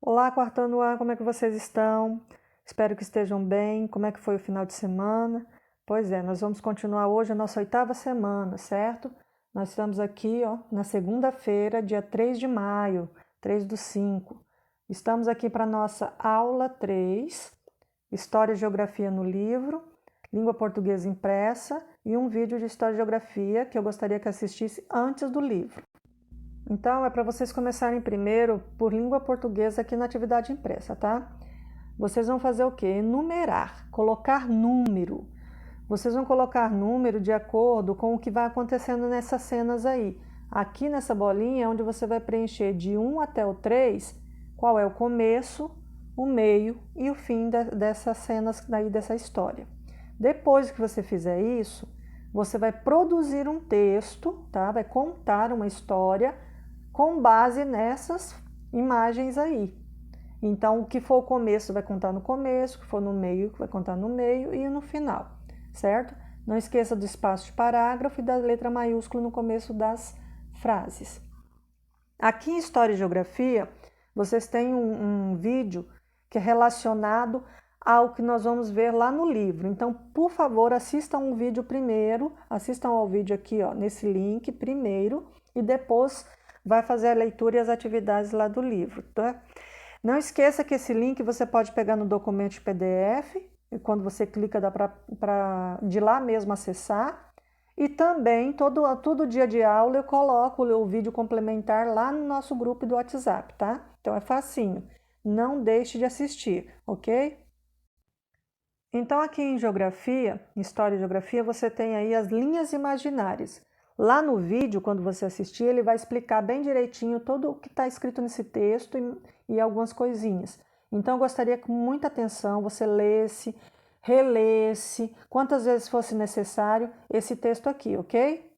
Olá, quarto A, como é que vocês estão? Espero que estejam bem. Como é que foi o final de semana? Pois é, nós vamos continuar hoje a nossa 8ª semana, certo? Nós estamos aqui, ó, na segunda-feira, dia 3 de maio, 3/5. Estamos aqui para a nossa aula 3, História e Geografia no livro, Língua Portuguesa impressa e um vídeo de História e Geografia que eu gostaria que assistisse antes do livro. Então, é para vocês começarem primeiro por língua portuguesa aqui na atividade impressa, tá? Vocês vão fazer o quê? Enumerar, colocar número. Vocês vão colocar número de acordo com o que vai acontecendo nessas cenas aí. Aqui nessa bolinha é onde você vai preencher de 1 até o 3, qual é o começo, o meio e o fim dessas cenas daí dessa história. Depois que você fizer isso, você vai produzir um texto, tá? Vai contar uma história com base nessas imagens aí. Então, o que for o começo vai contar no começo, o que for no meio vai contar no meio e no final, certo? Não esqueça do espaço de parágrafo e da letra maiúscula no começo das frases. Aqui em História e Geografia, vocês têm um vídeo que é relacionado ao que nós vamos ver lá no livro. Então, por favor, assistam o vídeo primeiro, assistam ao vídeo aqui, ó, nesse link primeiro, e depois vai fazer a leitura e as atividades lá do livro, tá? Não esqueça que esse link você pode pegar no documento de PDF, e quando você clica dá para de lá mesmo acessar. E também, todo dia de aula eu coloco o vídeo complementar lá no nosso grupo do WhatsApp, tá? Então é facinho, não deixe de assistir, ok? Então aqui em Geografia, História e Geografia, você tem aí as linhas imaginárias. Lá no vídeo, quando você assistir, ele vai explicar bem direitinho todo o que está escrito nesse texto e algumas coisinhas. Então, eu gostaria que com muita atenção você lesse, relesse, quantas vezes fosse necessário, esse texto aqui, ok?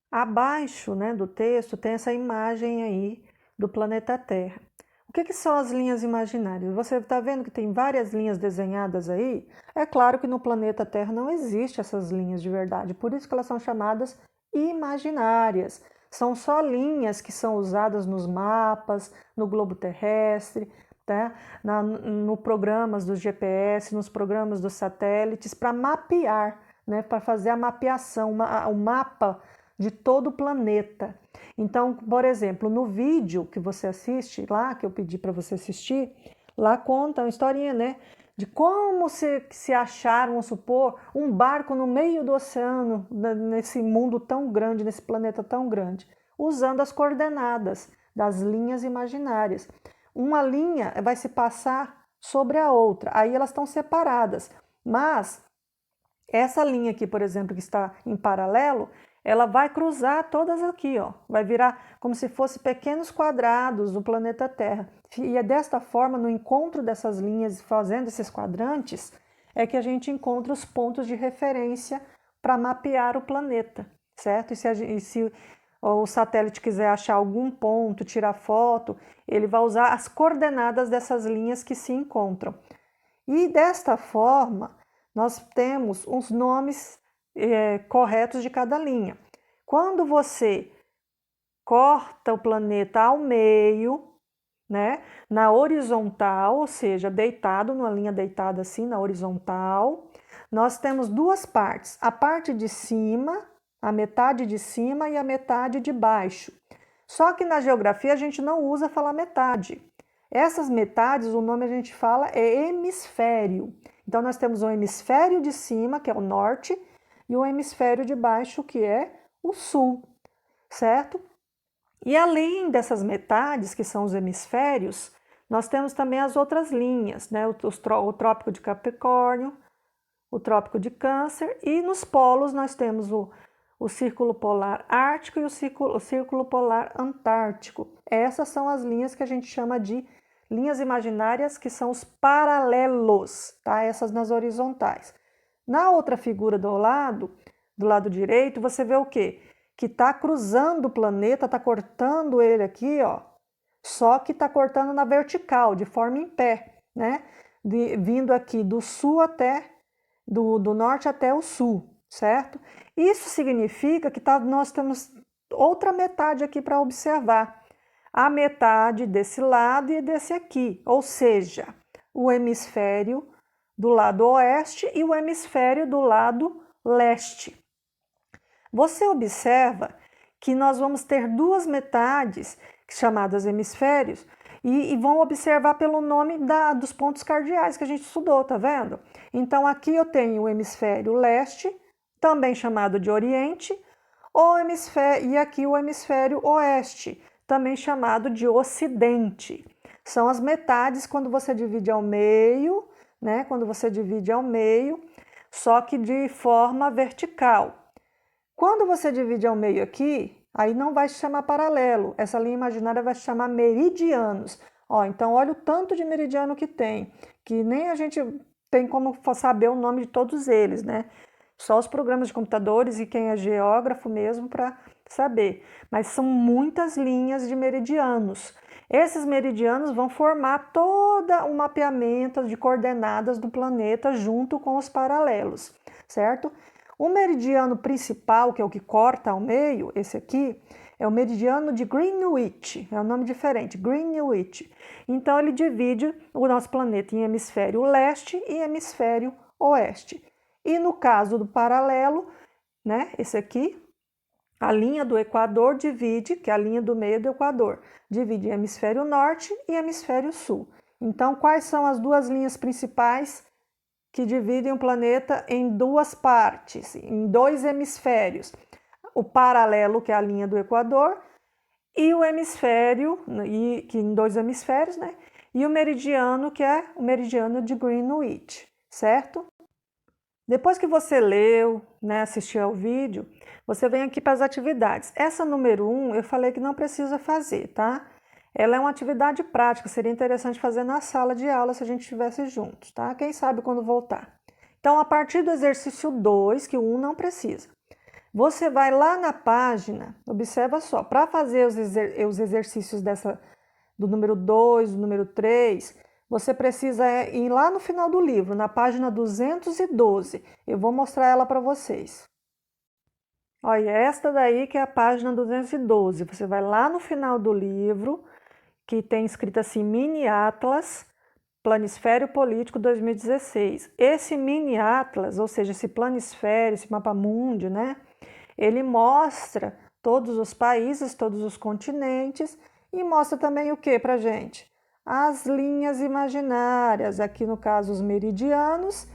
Abaixo, né, do texto tem essa imagem aí do planeta Terra. O que são as linhas imaginárias? Você está vendo que tem várias linhas desenhadas aí? É claro que no planeta Terra não existe essas linhas de verdade, por isso que elas são chamadas imaginárias. São só linhas que são usadas nos mapas, no globo terrestre, tá? No programas dos GPS, nos programas dos satélites, para mapear, né? Para fazer a mapeação, o mapa de todo o planeta. Então, por exemplo, no vídeo que você assiste lá, que eu pedi para você assistir, lá conta uma historinha, né? De como se achar, vamos supor, um barco no meio do oceano, nesse mundo tão grande, nesse planeta tão grande, usando as coordenadas das linhas imaginárias. Uma linha vai se passar sobre a outra, aí elas estão separadas, mas essa linha aqui, por exemplo, que está em paralelo, ela vai cruzar todas aqui, ó. Vai virar como se fosse pequenos quadrados do planeta Terra. E é desta forma, no encontro dessas linhas, fazendo esses quadrantes, é que a gente encontra os pontos de referência para mapear o planeta, certo? E se o satélite quiser achar algum ponto, tirar foto, ele vai usar as coordenadas dessas linhas que se encontram. E desta forma, nós temos os nomes corretos de cada linha. Quando você corta o planeta ao meio, né, na horizontal, ou seja, deitado, numa linha deitada assim, na horizontal, nós temos duas partes, a parte de cima, a metade de cima e a metade de baixo. Só que na geografia a gente não usa falar metade. Essas metades, o nome a gente fala é hemisfério. Então nós temos o hemisfério de cima, que é o norte, e o hemisfério de baixo, que é o sul, certo? E além dessas metades, que são os hemisférios, nós temos também as outras linhas, né? O Trópico de Capricórnio, o Trópico de Câncer, e nos polos nós temos o Círculo Polar Ártico e o Círculo Polar Antártico. Essas são as linhas que a gente chama de linhas imaginárias, que são os paralelos, tá? Essas nas horizontais. Na outra figura do lado direito, você vê o quê? Que está cruzando o planeta, está cortando ele aqui, ó, só que está cortando na vertical, de forma em pé, né? Vindo aqui do sul até, do norte até o sul, certo? Isso significa que nós temos outra metade aqui para observar. a metade desse lado e desse aqui, ou seja, o hemisfério do lado oeste e o hemisfério do lado leste. Você observa que nós vamos ter duas metades chamadas hemisférios e vão observar pelo nome dos pontos cardeais que a gente estudou, tá vendo? Então aqui eu tenho o hemisfério leste, também chamado de oriente, e aqui o hemisfério oeste, também chamado de ocidente. São as metades quando você divide ao meio, né? Quando você divide ao meio, só que de forma vertical. Quando você divide ao meio aqui, aí não vai se chamar paralelo, essa linha imaginária vai se chamar meridianos. Ó, então olha o tanto de meridiano que nem a gente tem como saber o nome de todos eles, né? Só os programas de computadores e quem é geógrafo mesmo para saber. Mas são muitas linhas de meridianos. Esses meridianos vão formar todo o mapeamento de coordenadas do planeta junto com os paralelos, certo? O meridiano principal, que é o que corta ao meio, esse aqui, é o meridiano de Greenwich, é um nome diferente, Greenwich. Então ele divide o nosso planeta em hemisfério leste e hemisfério oeste. E no caso do paralelo, né, esse aqui, a linha do Equador divide, que é a linha do meio do Equador, divide hemisfério norte e hemisfério sul. Então, quais são as duas linhas principais que dividem o planeta em duas partes, em dois hemisférios? O paralelo, que é a linha do Equador, e o hemisfério, que em dois hemisférios, né? E o meridiano, que é o meridiano de Greenwich, certo? Depois que você leu, né, assistiu ao vídeo, você vem aqui para as atividades. Essa número 1, eu falei que não precisa fazer, tá? Ela é uma atividade prática, seria interessante fazer na sala de aula se a gente estivesse juntos, tá? Quem sabe quando voltar. Então, a partir do exercício 2, que o 1 não precisa, você vai lá na página, observa só, para fazer os exercícios do número 2, do número 3, você precisa ir lá no final do livro, na página 212. Eu vou mostrar ela para vocês. Olha, esta daí que é a página 212. Você vai lá no final do livro, que tem escrito assim, Mini Atlas, Planisfério Político 2016. Esse Mini Atlas, ou seja, esse planisfério, esse mapa mundi, né? Ele mostra todos os países, todos os continentes e mostra também o que pra gente? As linhas imaginárias, aqui no caso os meridianos,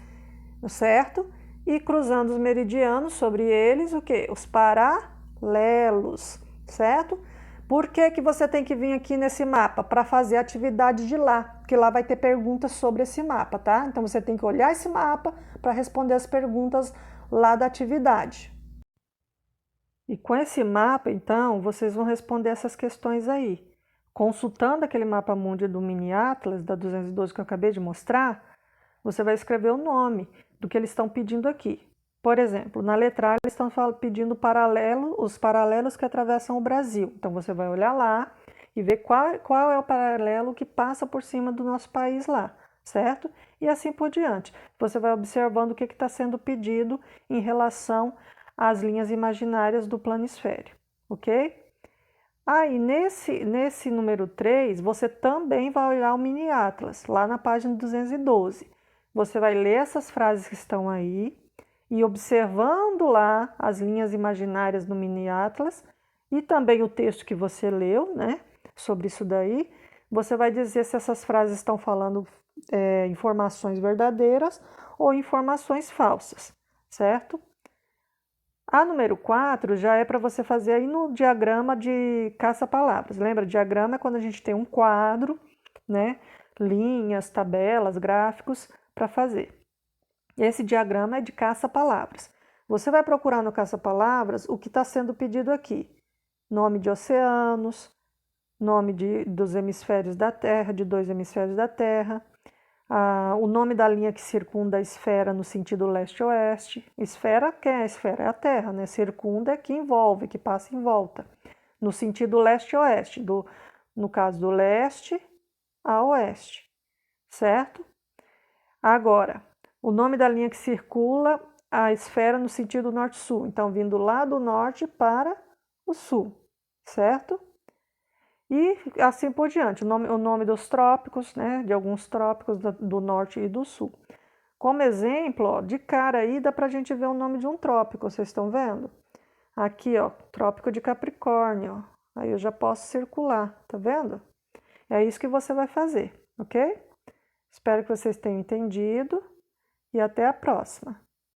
certo? E cruzando os meridianos, sobre eles, o que? Os paralelos, certo? Por que você tem que vir aqui nesse mapa? Para fazer a atividade de lá, porque lá vai ter perguntas sobre esse mapa, tá? Então você tem que olhar esse mapa para responder as perguntas lá da atividade. E com esse mapa, então, vocês vão responder essas questões aí. Consultando aquele mapa mundi do Mini Atlas, da 212 que eu acabei de mostrar, você vai escrever o nome do que eles estão pedindo aqui. Por exemplo, na letra A, eles estão pedindo os paralelos que atravessam o Brasil. Então, você vai olhar lá e ver qual é o paralelo que passa por cima do nosso país lá, certo? E assim por diante. Você vai observando o que está sendo pedido em relação às linhas imaginárias do planisfério, ok? Aí, nesse número 3, você também vai olhar o Mini Atlas, lá na página 212. Você vai ler essas frases que estão aí e observando lá as linhas imaginárias do Mini Atlas e também o texto que você leu, né, sobre isso daí, você vai dizer se essas frases estão falando informações verdadeiras ou informações falsas, certo? A número 4 já é para você fazer aí no diagrama de caça-palavras. Lembra? Diagrama é quando a gente tem um quadro, né? Linhas, tabelas, gráficos para fazer. Esse diagrama é de caça-palavras. Você vai procurar no caça-palavras o que está sendo pedido aqui. Nome de oceanos, nome dos hemisférios da Terra, de 2 hemisférios da Terra, o nome da linha que circunda a esfera no sentido leste-oeste. Esfera, quem é a esfera? É a Terra, né? Circunda é que envolve, que passa em volta. No sentido leste-oeste, no caso do leste a oeste, certo? Agora, o nome da linha que circula a esfera no sentido norte-sul. Então, vindo lá do norte para o sul, certo? E assim por diante, o nome dos trópicos, né, de alguns trópicos do norte e do sul. Como exemplo, ó, de cara aí dá para a gente ver o nome de um trópico, vocês estão vendo? Aqui, ó, Trópico de Capricórnio, ó. Aí eu já posso circular, tá vendo? É isso que você vai fazer, ok? Espero que vocês tenham entendido e até a próxima.